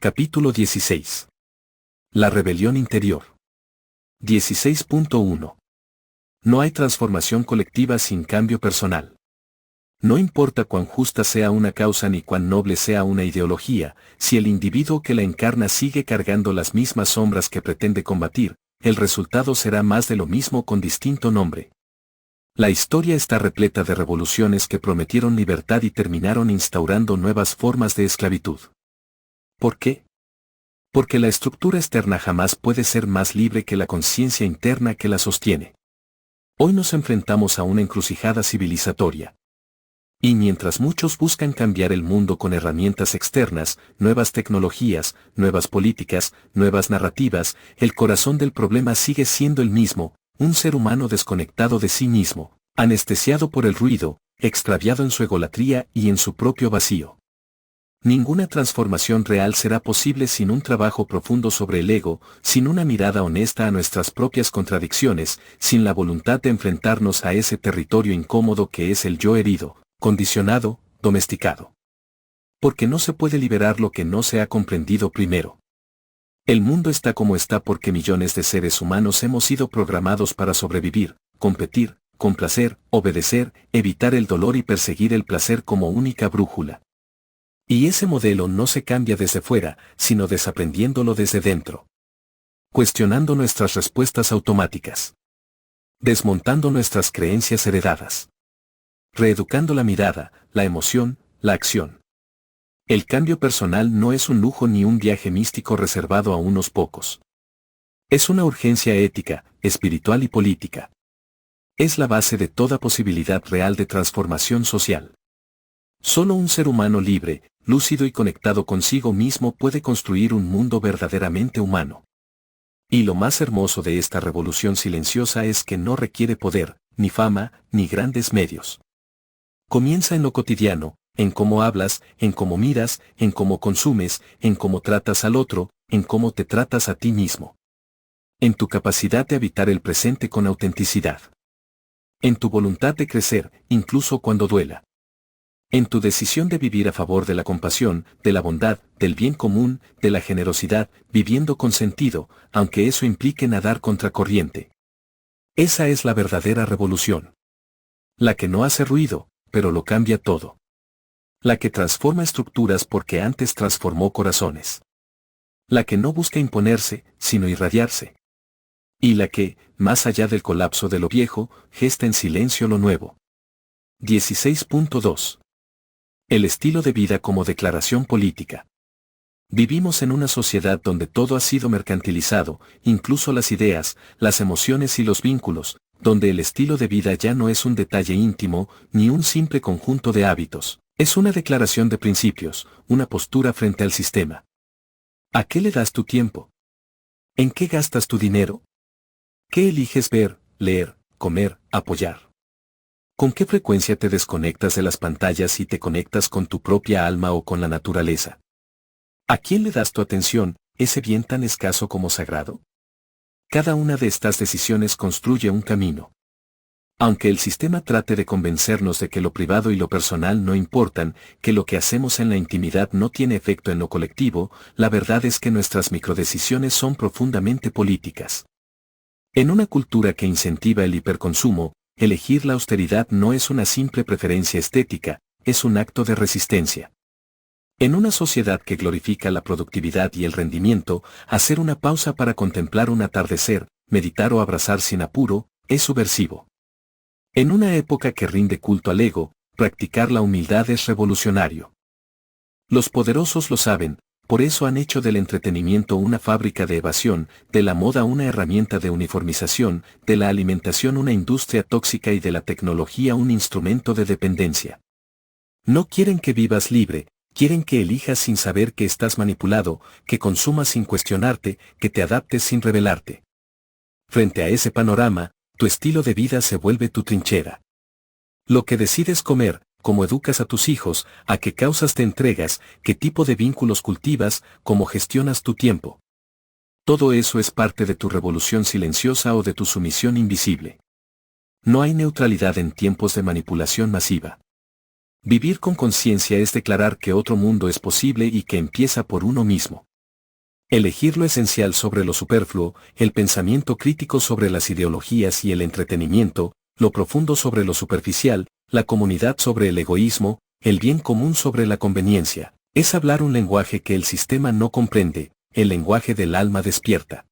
Capítulo 16. La rebelión interior. 16.1. No hay transformación colectiva sin cambio personal. No importa cuán justa sea una causa ni cuán noble sea una ideología, si el individuo que la encarna sigue cargando las mismas sombras que pretende combatir, el resultado será más de lo mismo con distinto nombre. La historia está repleta de revoluciones que prometieron libertad y terminaron instaurando nuevas formas de esclavitud. ¿Por qué? Porque la estructura externa jamás puede ser más libre que la conciencia interna que la sostiene. Hoy nos enfrentamos a una encrucijada civilizatoria. Y mientras muchos buscan cambiar el mundo con herramientas externas, nuevas tecnologías, nuevas políticas, nuevas narrativas, el corazón del problema sigue siendo el mismo, un ser humano desconectado de sí mismo, anestesiado por el ruido, extraviado en su egolatría y en su propio vacío. Ninguna transformación real será posible sin un trabajo profundo sobre el ego, sin una mirada honesta a nuestras propias contradicciones, sin la voluntad de enfrentarnos a ese territorio incómodo que es el yo herido, condicionado, domesticado. Porque no se puede liberar lo que no se ha comprendido primero. El mundo está como está porque millones de seres humanos hemos sido programados para sobrevivir, competir, complacer, obedecer, evitar el dolor y perseguir el placer como única brújula. Y ese modelo no se cambia desde fuera, sino desaprendiéndolo desde dentro. Cuestionando nuestras respuestas automáticas. Desmontando nuestras creencias heredadas. Reeducando la mirada, la emoción, la acción. El cambio personal no es un lujo ni un viaje místico reservado a unos pocos. Es una urgencia ética, espiritual y política. Es la base de toda posibilidad real de transformación social. Solo un ser humano libre, lúcido y conectado consigo mismo puede construir un mundo verdaderamente humano. Y lo más hermoso de esta revolución silenciosa es que no requiere poder, ni fama, ni grandes medios. Comienza en lo cotidiano, en cómo hablas, en cómo miras, en cómo consumes, en cómo tratas al otro, en cómo te tratas a ti mismo. En tu capacidad de habitar el presente con autenticidad. En tu voluntad de crecer, incluso cuando duela. En tu decisión de vivir a favor de la compasión, de la bondad, del bien común, de la generosidad, viviendo con sentido, aunque eso implique nadar contracorriente. Esa es la verdadera revolución. La que no hace ruido, pero lo cambia todo. La que transforma estructuras porque antes transformó corazones. La que no busca imponerse, sino irradiarse. Y la que, más allá del colapso de lo viejo, gesta en silencio lo nuevo. 16.2. El estilo de vida como declaración política. Vivimos en una sociedad donde todo ha sido mercantilizado, incluso las ideas, las emociones y los vínculos, donde el estilo de vida ya no es un detalle íntimo, ni un simple conjunto de hábitos, es una declaración de principios, una postura frente al sistema. ¿A qué le das tu tiempo? ¿En qué gastas tu dinero? ¿Qué eliges ver, leer, comer, apoyar? ¿Con qué frecuencia te desconectas de las pantallas y te conectas con tu propia alma o con la naturaleza? ¿A quién le das tu atención, ese bien tan escaso como sagrado? Cada una de estas decisiones construye un camino. Aunque el sistema trate de convencernos de que lo privado y lo personal no importan, que lo que hacemos en la intimidad no tiene efecto en lo colectivo, la verdad es que nuestras microdecisiones son profundamente políticas. En una cultura que incentiva el hiperconsumo, elegir la austeridad no es una simple preferencia estética, es un acto de resistencia. En una sociedad que glorifica la productividad y el rendimiento, hacer una pausa para contemplar un atardecer, meditar o abrazar sin apuro, es subversivo. En una época que rinde culto al ego, practicar la humildad es revolucionario. Los poderosos lo saben, por eso han hecho del entretenimiento una fábrica de evasión, de la moda una herramienta de uniformización, de la alimentación una industria tóxica y de la tecnología un instrumento de dependencia. No quieren que vivas libre, quieren que elijas sin saber que estás manipulado, que consumas sin cuestionarte, que te adaptes sin rebelarte. Frente a ese panorama, tu estilo de vida se vuelve tu trinchera. Lo que decides comer, cómo educas a tus hijos, a qué causas te entregas, qué tipo de vínculos cultivas, cómo gestionas tu tiempo. Todo eso es parte de tu revolución silenciosa o de tu sumisión invisible. No hay neutralidad en tiempos de manipulación masiva. Vivir con conciencia es declarar que otro mundo es posible y que empieza por uno mismo. Elegir lo esencial sobre lo superfluo, el pensamiento crítico sobre las ideologías y el entretenimiento, lo profundo sobre lo superficial, la comunidad sobre el egoísmo, el bien común sobre la conveniencia. Es hablar un lenguaje que el sistema no comprende, el lenguaje del alma despierta.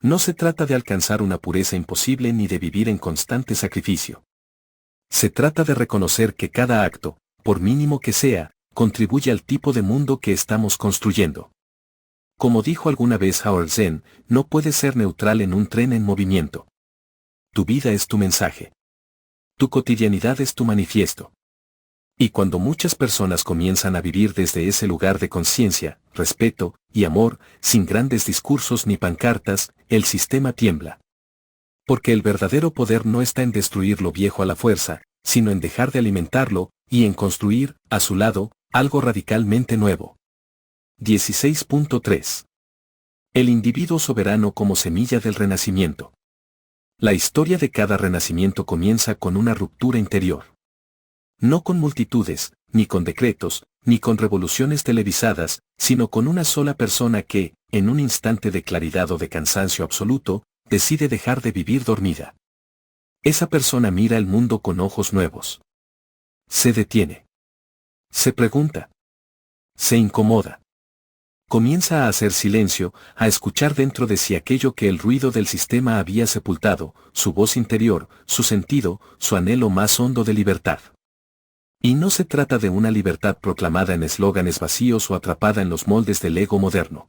No se trata de alcanzar una pureza imposible ni de vivir en constante sacrificio. Se trata de reconocer que cada acto, por mínimo que sea, contribuye al tipo de mundo que estamos construyendo. Como dijo alguna vez Howard Zen, no puedes ser neutral en un tren en movimiento. Tu vida es tu mensaje. Tu cotidianidad es tu manifiesto. Y cuando muchas personas comienzan a vivir desde ese lugar de conciencia, respeto y amor, sin grandes discursos ni pancartas, el sistema tiembla. Porque el verdadero poder no está en destruir lo viejo a la fuerza, sino en dejar de alimentarlo, y en construir, a su lado, algo radicalmente nuevo. 16.3. El individuo soberano como semilla del renacimiento. La historia de cada renacimiento comienza con una ruptura interior. No con multitudes, ni con decretos, ni con revoluciones televisadas, sino con una sola persona que, en un instante de claridad o de cansancio absoluto, decide dejar de vivir dormida. Esa persona mira el mundo con ojos nuevos. Se detiene. Se pregunta. Se incomoda. Comienza a hacer silencio, a escuchar dentro de sí aquello que el ruido del sistema había sepultado, su voz interior, su sentido, su anhelo más hondo de libertad. Y no se trata de una libertad proclamada en eslóganes vacíos o atrapada en los moldes del ego moderno.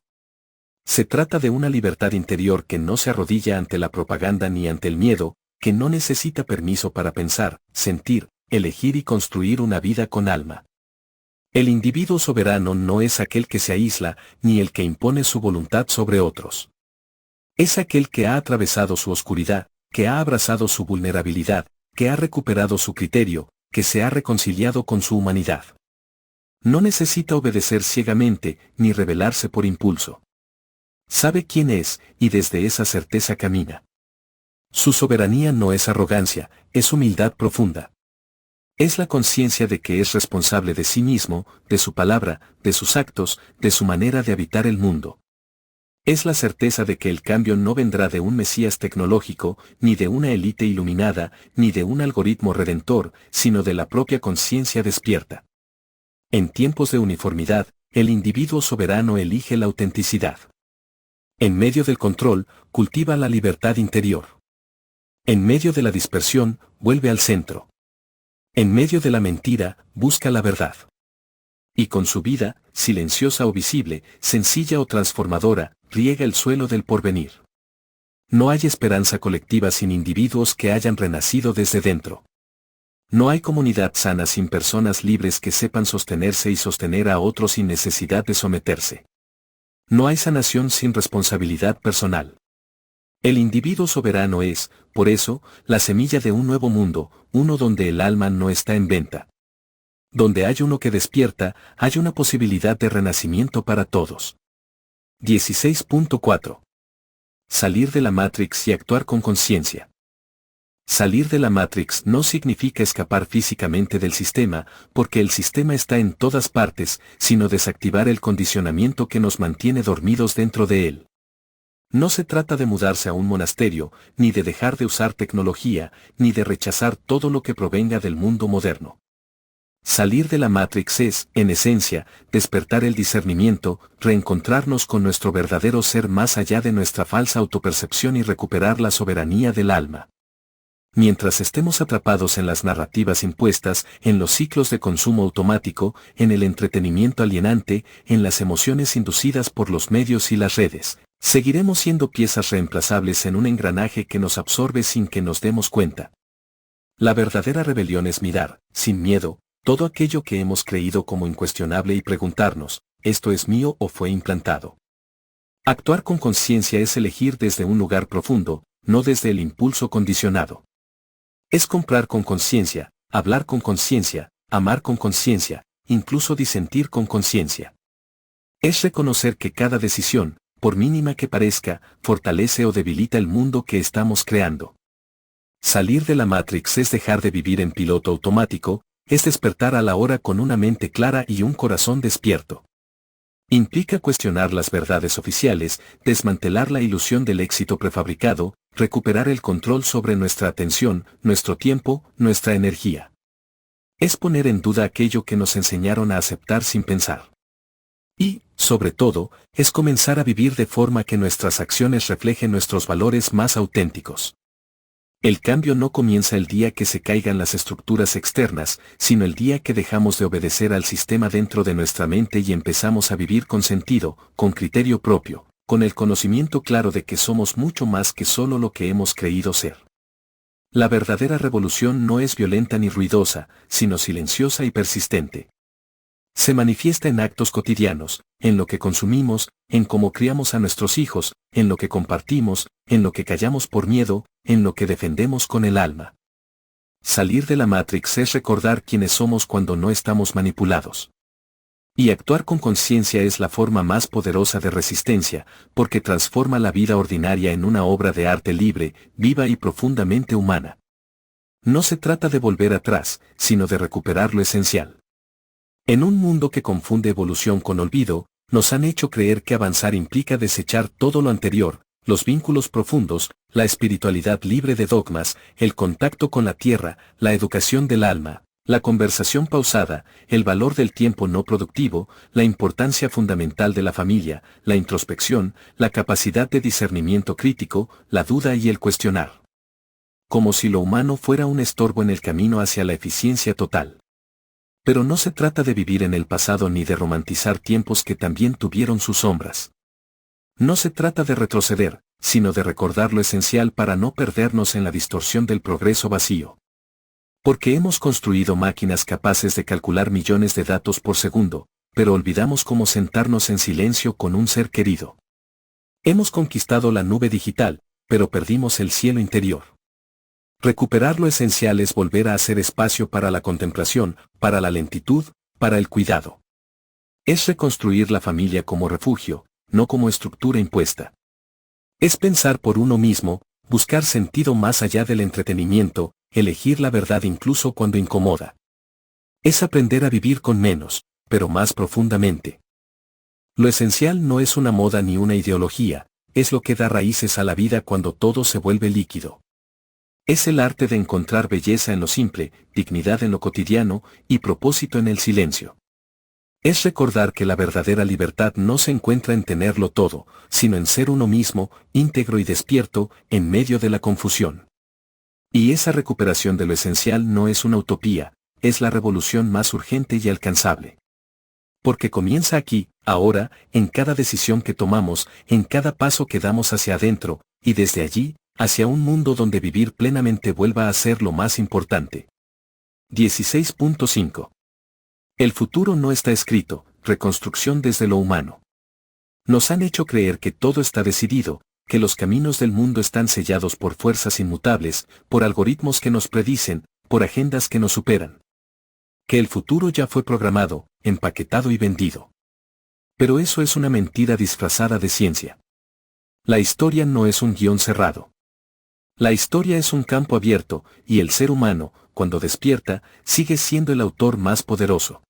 Se trata de una libertad interior que no se arrodilla ante la propaganda ni ante el miedo, que no necesita permiso para pensar, sentir, elegir y construir una vida con alma. El individuo soberano no es aquel que se aísla, ni el que impone su voluntad sobre otros. Es aquel que ha atravesado su oscuridad, que ha abrazado su vulnerabilidad, que ha recuperado su criterio, que se ha reconciliado con su humanidad. No necesita obedecer ciegamente, ni rebelarse por impulso. Sabe quién es, y desde esa certeza camina. Su soberanía no es arrogancia, es humildad profunda. Es la conciencia de que es responsable de sí mismo, de su palabra, de sus actos, de su manera de habitar el mundo. Es la certeza de que el cambio no vendrá de un mesías tecnológico, ni de una élite iluminada, ni de un algoritmo redentor, sino de la propia conciencia despierta. En tiempos de uniformidad, el individuo soberano elige la autenticidad. En medio del control, cultiva la libertad interior. En medio de la dispersión, vuelve al centro. En medio de la mentira, busca la verdad. Y con su vida, silenciosa o visible, sencilla o transformadora, riega el suelo del porvenir. No hay esperanza colectiva sin individuos que hayan renacido desde dentro. No hay comunidad sana sin personas libres que sepan sostenerse y sostener a otros sin necesidad de someterse. No hay sanación sin responsabilidad personal. El individuo soberano es, por eso, la semilla de un nuevo mundo, uno donde el alma no está en venta. Donde hay uno que despierta, hay una posibilidad de renacimiento para todos. 16.4. Salir de la Matrix y actuar con conciencia. Salir de la Matrix no significa escapar físicamente del sistema, porque el sistema está en todas partes, sino desactivar el condicionamiento que nos mantiene dormidos dentro de él. No se trata de mudarse a un monasterio, ni de dejar de usar tecnología, ni de rechazar todo lo que provenga del mundo moderno. Salir de la Matrix es, en esencia, despertar el discernimiento, reencontrarnos con nuestro verdadero ser más allá de nuestra falsa autopercepción y recuperar la soberanía del alma. Mientras estemos atrapados en las narrativas impuestas, en los ciclos de consumo automático, en el entretenimiento alienante, en las emociones inducidas por los medios y las redes, seguiremos siendo piezas reemplazables en un engranaje que nos absorbe sin que nos demos cuenta. La verdadera rebelión es mirar, sin miedo, todo aquello que hemos creído como incuestionable y preguntarnos, ¿esto es mío o fue implantado? Actuar con conciencia es elegir desde un lugar profundo, no desde el impulso condicionado. Es comprar con conciencia, hablar con conciencia, amar con conciencia, incluso disentir con conciencia. Es reconocer que cada decisión, por mínima que parezca, fortalece o debilita el mundo que estamos creando. Salir de la Matrix es dejar de vivir en piloto automático, es despertar a la hora con una mente clara y un corazón despierto. Implica cuestionar las verdades oficiales, desmantelar la ilusión del éxito prefabricado, recuperar el control sobre nuestra atención, nuestro tiempo, nuestra energía. Es poner en duda aquello que nos enseñaron a aceptar sin pensar. Y, sobre todo, es comenzar a vivir de forma que nuestras acciones reflejen nuestros valores más auténticos. El cambio no comienza el día que se caigan las estructuras externas, sino el día que dejamos de obedecer al sistema dentro de nuestra mente y empezamos a vivir con sentido, con criterio propio, con el conocimiento claro de que somos mucho más que solo lo que hemos creído ser. La verdadera revolución no es violenta ni ruidosa, sino silenciosa y persistente. Se manifiesta en actos cotidianos, en lo que consumimos, en cómo criamos a nuestros hijos, en lo que compartimos, en lo que callamos por miedo, en lo que defendemos con el alma. Salir de la Matrix es recordar quiénes somos cuando no estamos manipulados. Y actuar con conciencia es la forma más poderosa de resistencia, porque transforma la vida ordinaria en una obra de arte libre, viva y profundamente humana. No se trata de volver atrás, sino de recuperar lo esencial. En un mundo que confunde evolución con olvido, nos han hecho creer que avanzar implica desechar todo lo anterior, los vínculos profundos, la espiritualidad libre de dogmas, el contacto con la tierra, la educación del alma, la conversación pausada, el valor del tiempo no productivo, la importancia fundamental de la familia, la introspección, la capacidad de discernimiento crítico, la duda y el cuestionar. Como si lo humano fuera un estorbo en el camino hacia la eficiencia total. Pero no se trata de vivir en el pasado ni de romantizar tiempos que también tuvieron sus sombras. No se trata de retroceder, sino de recordar lo esencial para no perdernos en la distorsión del progreso vacío. Porque hemos construido máquinas capaces de calcular millones de datos por segundo, pero olvidamos cómo sentarnos en silencio con un ser querido. Hemos conquistado la nube digital, pero perdimos el cielo interior. Recuperar lo esencial es volver a hacer espacio para la contemplación, para la lentitud, para el cuidado. Es reconstruir la familia como refugio, no como estructura impuesta. Es pensar por uno mismo, buscar sentido más allá del entretenimiento, elegir la verdad incluso cuando incomoda. Es aprender a vivir con menos, pero más profundamente. Lo esencial no es una moda ni una ideología, es lo que da raíces a la vida cuando todo se vuelve líquido. Es el arte de encontrar belleza en lo simple, dignidad en lo cotidiano y propósito en el silencio. Es recordar que la verdadera libertad no se encuentra en tenerlo todo, sino en ser uno mismo, íntegro y despierto, en medio de la confusión. Y esa recuperación de lo esencial no es una utopía, es la revolución más urgente y alcanzable. Porque comienza aquí, ahora, en cada decisión que tomamos, en cada paso que damos hacia adentro, y desde allí, hacia un mundo donde vivir plenamente vuelva a ser lo más importante. 16.5. El futuro no está escrito, reconstrucción desde lo humano. Nos han hecho creer que todo está decidido, que los caminos del mundo están sellados por fuerzas inmutables, por algoritmos que nos predicen, por agendas que nos superan. Que el futuro ya fue programado, empaquetado y vendido. Pero eso es una mentira disfrazada de ciencia. La historia no es un guión cerrado. La historia es un campo abierto, y el ser humano, cuando despierta, sigue siendo el autor más poderoso.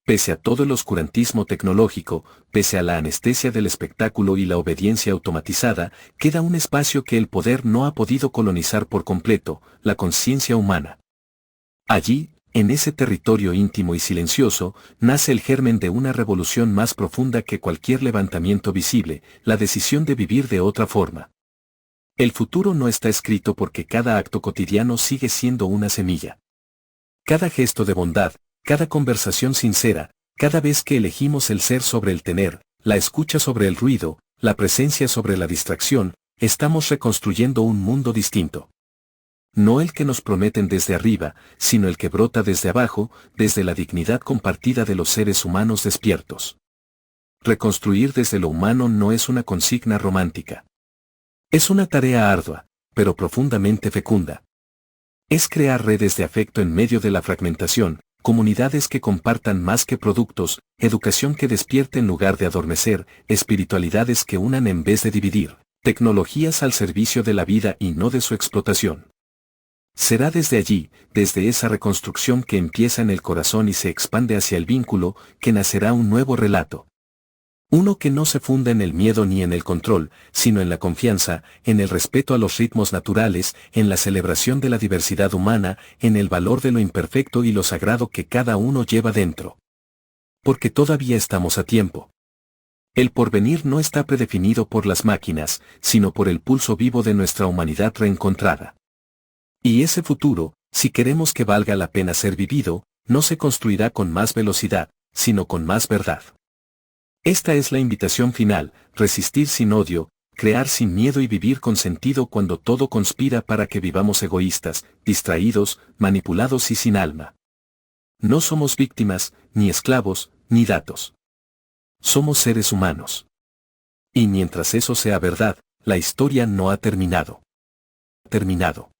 Pese a todo el oscurantismo tecnológico, pese a la anestesia del espectáculo y la obediencia automatizada, queda un espacio que el poder no ha podido colonizar por completo, la conciencia humana. Allí, en ese territorio íntimo y silencioso, nace el germen de una revolución más profunda que cualquier levantamiento visible, la decisión de vivir de otra forma. El futuro no está escrito porque cada acto cotidiano sigue siendo una semilla. Cada gesto de bondad, cada conversación sincera, cada vez que elegimos el ser sobre el tener, la escucha sobre el ruido, la presencia sobre la distracción, estamos reconstruyendo un mundo distinto. No el que nos prometen desde arriba, sino el que brota desde abajo, desde la dignidad compartida de los seres humanos despiertos. Reconstruir desde lo humano no es una consigna romántica. Es una tarea ardua, pero profundamente fecunda. Es crear redes de afecto en medio de la fragmentación, comunidades que compartan más que productos, educación que despierte en lugar de adormecer, espiritualidades que unan en vez de dividir, tecnologías al servicio de la vida y no de su explotación. Será desde allí, desde esa reconstrucción que empieza en el corazón y se expande hacia el vínculo, que nacerá un nuevo relato. Uno que no se funda en el miedo ni en el control, sino en la confianza, en el respeto a los ritmos naturales, en la celebración de la diversidad humana, en el valor de lo imperfecto y lo sagrado que cada uno lleva dentro. Porque todavía estamos a tiempo. El porvenir no está predefinido por las máquinas, sino por el pulso vivo de nuestra humanidad reencontrada. Y ese futuro, si queremos que valga la pena ser vivido, no se construirá con más velocidad, sino con más verdad. Esta es la invitación final: resistir sin odio, crear sin miedo y vivir con sentido cuando todo conspira para que vivamos egoístas, distraídos, manipulados y sin alma. No somos víctimas, ni esclavos, ni datos. Somos seres humanos. Y mientras eso sea verdad, la historia no ha terminado. Terminado.